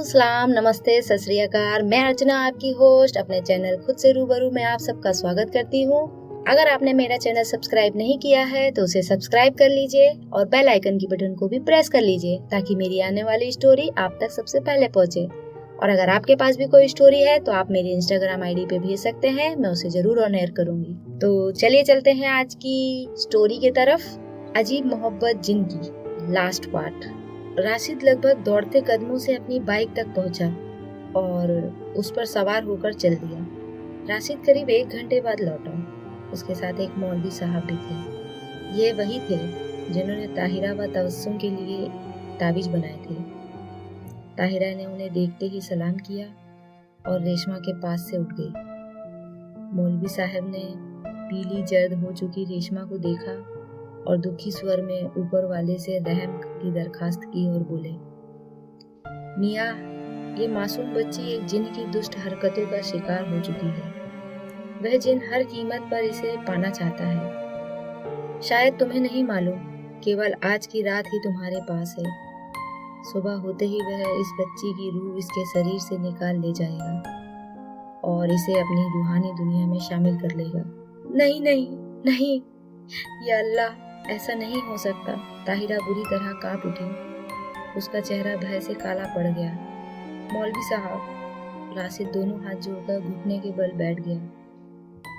सलाम, नमस्ते, सत श्री अकाल। मैं अर्चना आपकी होस्ट अपने चैनल खुद से रूबरू में आप सबका स्वागत करती हूँ। अगर आपने मेरा चैनल सब्सक्राइब नहीं किया है तो उसे सब्सक्राइब कर लीजिए और बेल आइकन की बटन को भी प्रेस कर लीजिए ताकि मेरी आने वाली स्टोरी आप तक सबसे पहले पहुँचे। और अगर आपके पास भी कोई स्टोरी है तो आप मेरी इंस्टाग्राम आईडी पे भेज सकते हैं, मैं उसे जरूर ऑन एयर करूंगी। तो चलिए चलते हैं आज की स्टोरी की तरफ। अजीब मोहब्बत जिन की लास्ट पार्ट। राशिद लगभग दौड़ते कदमों से अपनी बाइक तक पहुंचा और उस पर सवार होकर चल दिया। राशिद करीब 1 घंटे बाद लौटा। उसके साथ एक मौलवी साहब भी थे। ये वही थे जिन्होंने ताहिरा व तबस्सुम के लिए ताबीज बनाए थे। ताहिरा ने उन्हें देखते ही सलाम किया और रेशमा के पास से उठ गई। मौलवी साहब ने पीली जर्द हो चुकी रेशमा को देखा और दुखी स्वर में ऊपर वाले से रहम की दरखास्त की और बोले, मियाँ, ये मासूम बच्ची एक जिन की दुष्ट हरकतों का शिकार हो चुकी है। वह जिन हर कीमत पर इसे पाना चाहता है। शायद तुम्हें नहीं मालूम, केवल आज की रात ही तुम्हारे पास है। सुबह होते ही वह इस बच्ची की रूह इसके शरीर से निकाल ले जाएगा और इसे अपनी रूहानी दुनिया में शामिल कर लेगा। नहीं नहीं नहीं, या अल्लाह, ऐसा नहीं हो सकता। ताहिरा बुरी तरह कांप उठी। उसका चेहरा भय से काला पड़ गया। मौलवी साहब, राशिद दोनों हाथ जोड़कर घुटने के बल बैठ गया।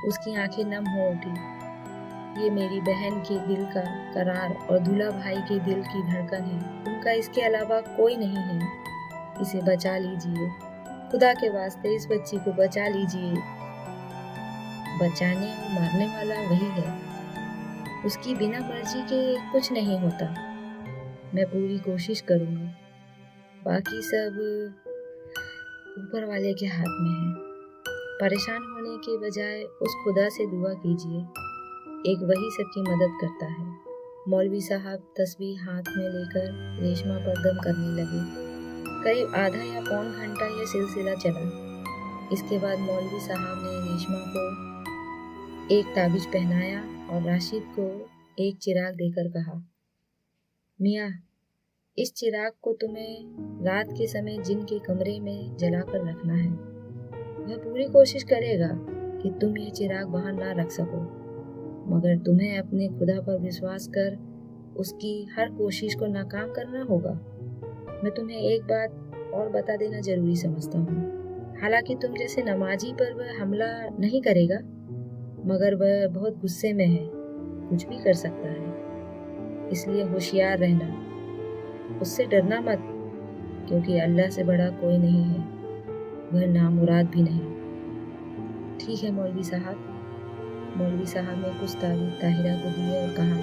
उसकी आंखें नम हो उठी। ये मेरी बहन के दिल का करार और दूल्हा भाई के दिल की धड़कन है। उनका इसके अलावा कोई नहीं है। इसे बचा लीजिए, खुदा के वास्ते इस बच्ची को बचा लीजिए। बचाने और मारने वाला वही है। उसकी बिना मर्जी के कुछ नहीं होता। मैं पूरी कोशिश करूंगा, बाकी सब ऊपर वाले के हाथ में है। परेशान होने के बजाय उस खुदा से दुआ कीजिए, एक वही सबकी मदद करता है। मौलवी साहब तस्बीह हाथ में लेकर रेशमा पर दम करने लगे। करीब आधा या पौन घंटा यह सिलसिला चला। इसके बाद मौलवी साहब ने रेशमा को एक ताबीज पहनाया और राशिद को एक चिराग देकर कहा, मियाँ, इस चिराग को तुम्हें रात के समय जिन के कमरे में जलाकर रखना है। वह पूरी कोशिश करेगा कि तुम यह चिराग बाहर ना रख सको, मगर तुम्हें अपने खुदा पर विश्वास कर उसकी हर कोशिश को नाकाम करना होगा। मैं तुम्हें एक बात और बता देना जरूरी समझता हूँ। हालांकि तुम जैसे नमाजी पर वह हमला नहीं करेगा, मगर वह बहुत गुस्से में है, कुछ भी कर सकता है। इसलिए होशियार रहना, उससे डरना मत, क्योंकि अल्लाह से बड़ा कोई नहीं है, वह नामुराद भी नहीं। ठीक है मौलवी साहब। मौलवी साहब ने कुछ ताबीज ताहिरा को दिए और कहा,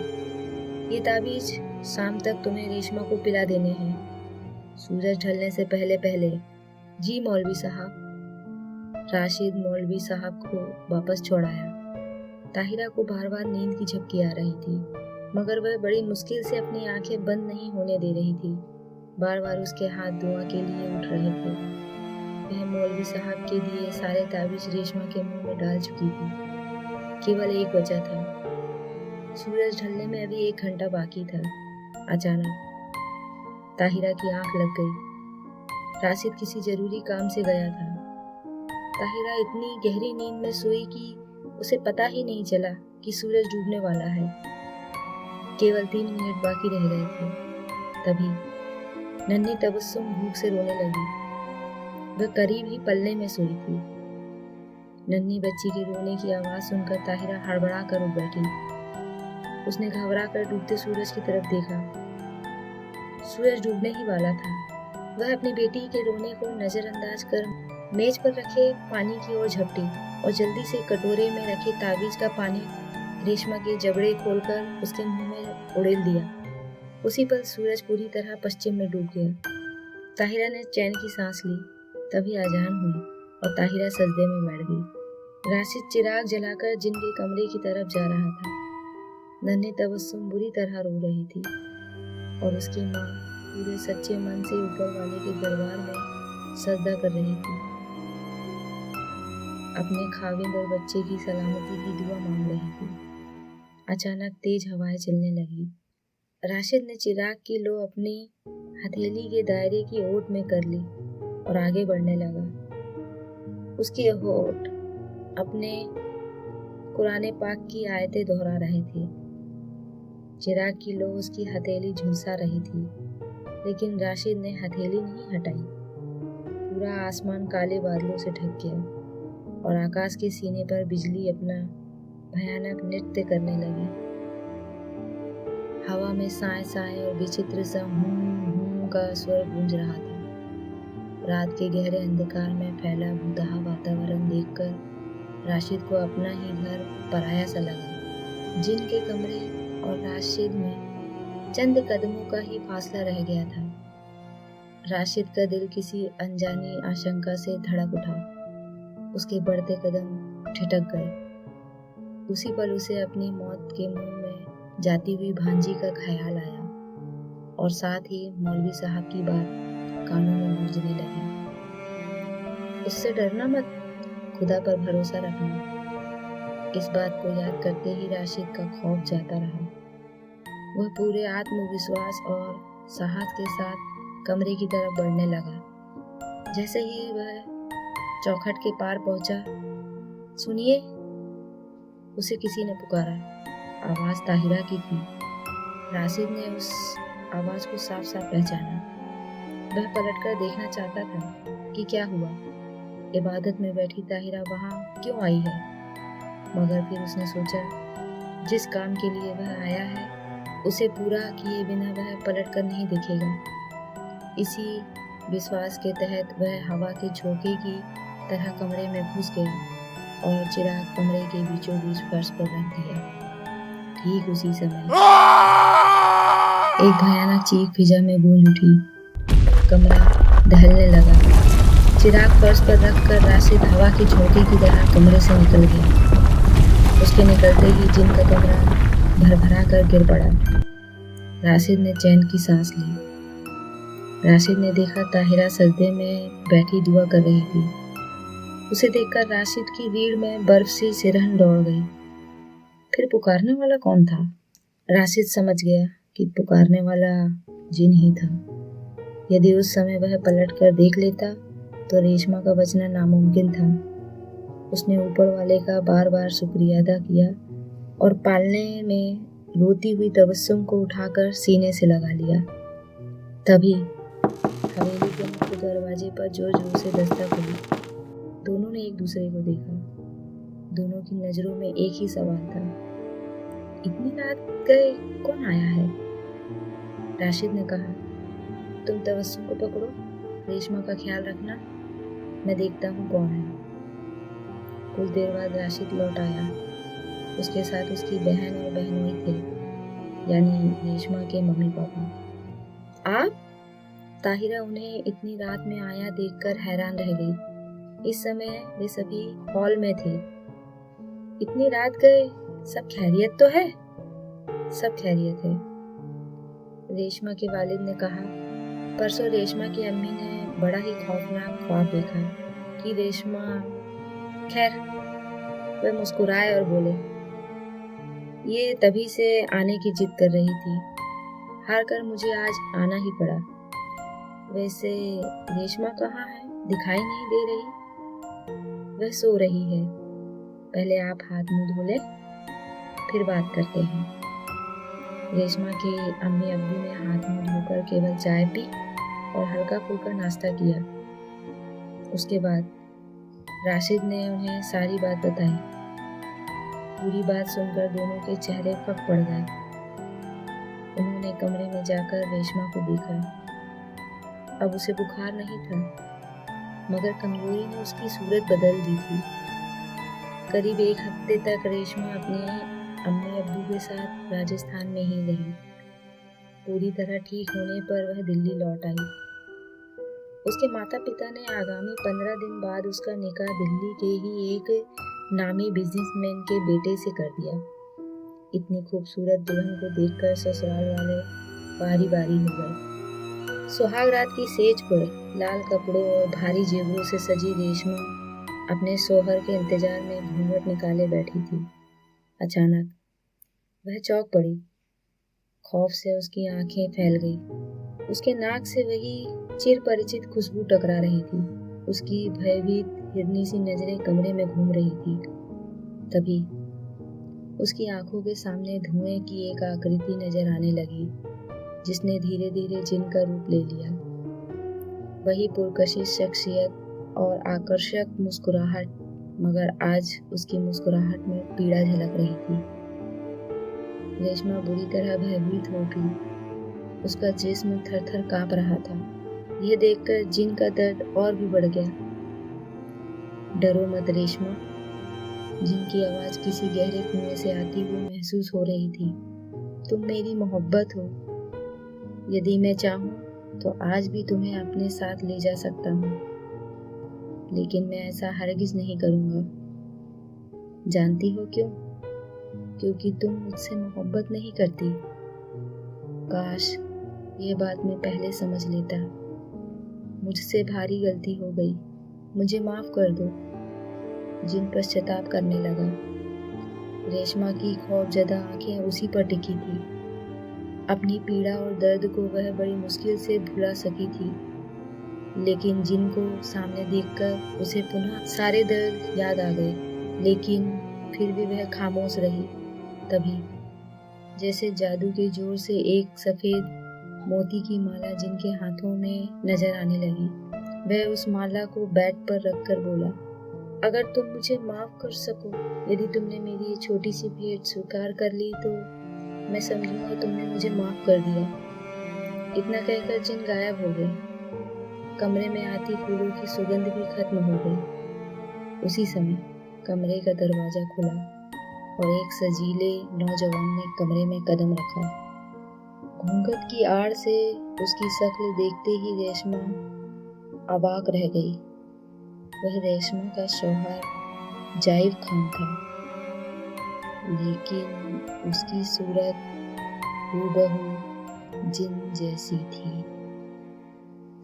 ये ताबीज शाम तक तुम्हें रेशमा को पिला देने हैं, सूरज ढलने से पहले पहले। जी मौलवी साहब। राशिद मौलवी साहब को वापस छोड़ाया। ताहिरा को बार बार नींद की झपकी आ रही थी, मगर वह बड़ी मुश्किल से अपनी आंखें बंद नहीं होने दे रही थी। बार बार उसके हाथ दुआ के लिए उठ रहे थे। वह मौलवी साहब के दिए सारे ताबीज रेशमा के मुंह में डाल चुकी थी। केवल एक बचा था। सूरज ढलने में अभी 1 घंटा बाकी था। अचानक ताहिरा की आंख लग गई। राशिद किसी जरूरी काम से गया था। ताहिरा इतनी गहरी नींद में सोई कि उसे पता ही नहीं चला कि सूरज डूबने वाला है। केवल 3 मिनट बाकी रह गए थे। तभी नन्ही तबस्सुम भूख से रोने लगी। वह करीब ही पल्ले में सोई थी। नन्ही बच्ची के रोने की आवाज सुनकर ताहिरा हड़बड़ा कर उठ बैठी। उसने घबरा कर डूबते सूरज की तरफ देखा। सूरज डूबने ही वाला था। वह अपनी बेटी के रोने को नजरअंदाज कर मेज पर रखे पानी की ओर झपटी और जल्दी से कटोरे में रखे ताबीज का पानी रेशमा के जबड़े खोलकर उसके मुंह में उड़ेल दिया। उसी पल सूरज पूरी तरह पश्चिम में डूब गया। ताहिरा ने चैन की सांस ली। तभी आजान हुई और ताहिरा सजदे में बैठ गई। राशिद चिराग जलाकर जिन के कमरे की तरफ जा रहा था। नन्ही तबस्सुम बुरी तरह रो रही थी और उसकी माँ पूरे सच्चे मन से ऊपर वाले के दरबार में सजदा कर रही थी। अपने खाविंद और बच्चे की सलामती की दुआ मांग रही थी। अचानक तेज हवाएं चलने लगी। राशिद ने चिराग की लो अपनी हथेली के दायरे की ओट में कर ली और आगे बढ़ने लगा। उसके होठ अपने कुरान पाक की आयतें दोहरा रहे थे। चिराग की लो उसकी हथेली झुलसा रही थी, लेकिन राशिद ने हथेली नहीं हटाई। पूरा आसमान काले बादलों से ढक गया और आकाश के सीने पर बिजली अपना भयानक नृत्य करने लगी। हवा में साए साए और विचित्र सा हूं का स्वर गूंज रहा था। रात के गहरे अंधकार में फैला भूतहा वातावरण देखकर राशिद को अपना ही घर पराया सा लगा। जिन के कमरे और राशिद में चंद कदमों का ही फासला रह गया था। राशिद का दिल किसी अनजानी आशंका से धड़क उठा। उसके बढ़ते कदम ठिठक गए। उसी पल उसे अपनी मौत के मुंह में जाती हुई भांजी का ख्याल आया और साथ ही मौलवी साहब की बात कानों में गूंजने लगी। उससे डरना मत, खुदा पर भरोसा रखना। इस बात को याद करते ही राशिद का खौफ जाता रहा। वह पूरे आत्मविश्वास और साहस के साथ कमरे की तरफ बढ़ने लगा। जैसे ही वह चौखट के पार पहुंचा, सुनिए, उसे किसी ने पुकारा। आवाज ताहिरा की थी। राशिद ने उस आवाज को साफ साफ पहचाना। वह पलटकर देखना चाहता था कि क्या हुआ, इबादत में बैठी ताहिरा वहां क्यों आई है। मगर फिर उसने सोचा, जिस काम के लिए वह आया है उसे पूरा किए बिना वह पलट कर नहीं देखेगा। इसी विश्वास के तहत वह हवा के झोंके की तरह कमरे में घुस गया और चिराग कमरे के बीचों बीच फर्श पर रख दिया। ठीक उसी समय एक भयानक चीख फिजा में गूंज उठी। कमरा दहलने लगा। चिराग फर्श पर रखकर राशिद हवा के झोंके की तरह कमरे से निकल गया। उसके निकलते ही जिन का कमरा भरभरा कर गिर पड़ा। राशिद ने चैन की सांस ली। राशिद ने देखा ताहिरा सजदे में बैठी दुआ कर रही थी। उसे देखकर राशिद की रीढ़ में बर्फ सी सिरहन दौड़ गई। फिर पुकारने वाला कौन था? राशिद समझ गया कि पुकारने वाला जिन ही था। यदि उस समय वह पलट कर देख लेता तो रेशमा का बचना नामुमकिन था। उसने ऊपर वाले का बार बार शुक्रिया अदा किया और पालने में रोती हुई तबस्सुम को उठाकर सीने से लगा लिया। तभी हवेली के मुख्य दरवाजे पर जोर जोर से दस्तक हुई। दोनों ने एक दूसरे को देखा। दोनों की नजरों में एक ही सवाल था, इतनी रात गए कौन आया है? राशिद ने कहा, तुम तबस्सुम को पकड़ो, रेशमा का ख्याल रखना, मैं देखता हूँ कौन है। कुछ देर बाद राशिद लौट आया। उसके साथ उसकी बहन और बहनोई थे, यानी रेशमा के मम्मी पापा। आप? ताहिरा उन्हें इतनी रात में आया देखकर हैरान रह गई। इस समय वे सभी हॉल में थे। इतनी रात गए, सब खैरियत तो है? सब खैरियत है, रेशमा के वालिद ने कहा। परसों रेशमा की अम्मी ने बड़ा ही खौफनाक ख्वाब देखा कि रेशमा, खैर, वे मुस्कुराए और बोले, ये तभी से आने की जिद कर रही थी, हार कर मुझे आज आना ही पड़ा। वैसे रेशमा कहाँ है? दिखाई नहीं दे रही। वह सो रही है। पहले आप हाथ मुंह धो लें, फिर बात करते हैं। रेशमा के अम्मी अब्बू ने हाथ मुंह धोकर केवल चाय पी और हल्का फुल्का नाश्ता किया। उसके बाद राशिद ने उन्हें सारी बात बताई। पूरी बात सुनकर दोनों के चेहरे फट पड़ गए। उन्होंने कमरे में जाकर रेशमा को देखा। अब उसे बुखार नहीं था, मगर कमजोरी ने उसकी सूरत बदल दी थी। करीब एक हफ्ते तक रेशमा अपने अम्मी अब्बू के साथ राजस्थान में ही रही। पूरी तरह ठीक होने पर वह दिल्ली लौट आई। उसके माता पिता ने आगामी 15 दिन बाद उसका निकाह दिल्ली के ही एक नामी बिजनेसमैन के बेटे से कर दिया। इतनी खूबसूरत दुल्हन को देखकर ससुराल वाले बारी बारी हो गए। सुहाग रात की सेज पर लाल कपड़ों और भारी जेवरों से सजी रेशमा अपने सोहर के इंतजार में घूंघट निकाले बैठी थी। अचानक वह चौंक पड़ी। खौफ से उसकी आंखें फैल गई। उसके नाक से वही चिर परिचित खुशबू टकरा रही थी। उसकी भयभीत हिरनी सी नजरें कमरे में घूम रही थी। तभी उसकी आंखों के सामने धुएं की एक आकृति नजर आने लगी, जिसने धीरे धीरे जिन का रूप ले लिया। वही पुरकशिश शख्सियत और आकर्षक मुस्कुराहट, मगर आज उसकी मुस्कुराहट में पीड़ा झलक रही थी। रेशमा बुरी तरह भयभीत हो उठी। उसका जिस्म थर थर कांप रहा था। यह देखकर जिन का दर्द और भी बढ़ गया। डरो मत रेशमा, जिनकी आवाज किसी गहरे कुएं से आती हुई महसूस हो रही थी। तुम मेरी मोहब्बत हो। यदि मैं चाहूं तो आज भी तुम्हें अपने साथ ले जा सकता हूं, लेकिन मैं ऐसा हरगिज नहीं करूंगा। जानती हो क्यों? क्योंकि तुम मुझसे मोहब्बत नहीं करती। काश ये बात मैं पहले समझ लेता। मुझसे भारी गलती हो गई, मुझे माफ कर दो। जिन पश्चाताप करने लगा। रेशमा की खौफजदा आंखें उसी पर टिकी थी। अपनी पीड़ा और दर्द को वह बड़ी मुश्किल से भुला सकी थी, लेकिन जिन को सामने देखकर उसे पुनः सारे दर्द याद आ गए। लेकिन फिर भी वह खामोश रही। तभी जैसे जादू के जोर से एक सफेद मोती की माला जिनके हाथों में नजर आने लगी। वह उस माला को बेड पर रखकर बोला, अगर तुम मुझे माफ कर सको, यदि तुमने मेरी ये छोटी सी भेंट स्वीकार कर ली तो मैं समझूंगा तुमने मुझे माफ कर दिया। इतना कहकर जिन गायब हो गए। कमरे में आती फूलों की सुगंध भी खत्म हो गई। उसी समय कमरे का दरवाजा खुला और एक सजीले नौजवान ने कमरे में कदम रखा। घूंघट की आड़ से उसकी शक्ल देखते ही रेशमा अवाक रह गई। वह रेशमा का शौहर जाइब खान था, लेकिन उसकी सूरत हूबहू जिन जैसी थी।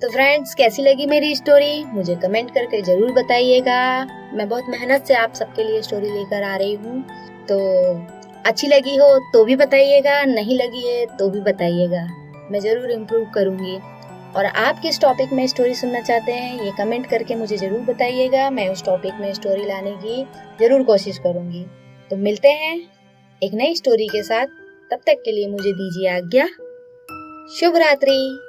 तो फ्रेंड्स, कैसी लगी मेरी स्टोरी मुझे कमेंट करके जरूर बताइएगा। मैं बहुत मेहनत से आप सबके लिए स्टोरी लेकर आ रही हूँ, तो अच्छी लगी हो तो भी बताइएगा, नहीं लगी है तो भी बताइएगा। मैं जरूर इम्प्रूव करूँगी। और आप किस टॉपिक में स्टोरी सुनना चाहते हैं ये कमेंट करके मुझे जरूर बताइएगा। मैं उस टॉपिक में स्टोरी लाने की जरूर कोशिश करूँगी। तो मिलते हैं एक नई स्टोरी के साथ। तब तक के लिए मुझे दीजिए आज्ञा। शुभ रात्रि।